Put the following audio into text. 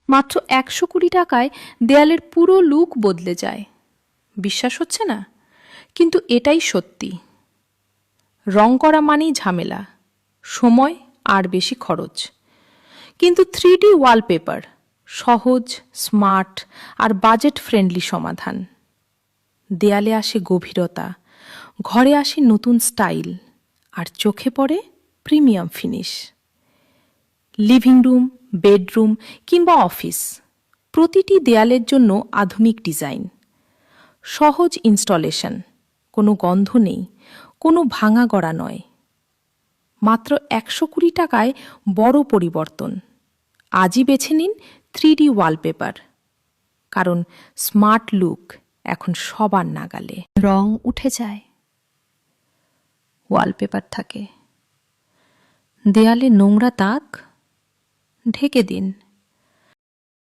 মাত্র 120 টাকায় দেয়ালের পুরো লুক বদলে যায়। বিশ্বাস হচ্ছে না? কিন্তু এটাই সত্যি। রং করা মানেই ঝামেলা, সময় আর বেশি খরচ। কিন্তু 3D ওয়ালপেপার সহজ, স্মার্ট আর বাজেট ফ্রেন্ডলি সমাধান। দেয়ালে আসে গভীরতা, ঘরে আসে নতুন স্টাইল, আর চোখে পড়ে premium finish. Living room, bedroom কিংবা অফিস, প্রতিটি দেয়ালের জন্য আধুনিক ডিজাইন। সহজ ইনস্টলেশন, কোনো গন্ধ নেই, কোনো ভাঙা গড়া নয়। মাত্র 120 টাকায় বড় পরিবর্তন। আজই বেছে নিন 3D ওয়ালপেপার, কারণ স্মার্ট লুক এখন সবার নাগালে। রং উঠে যায়, ওয়ালপেপার থাকে, দেয়ালে নোংরা দাগ ঢেকে দিন।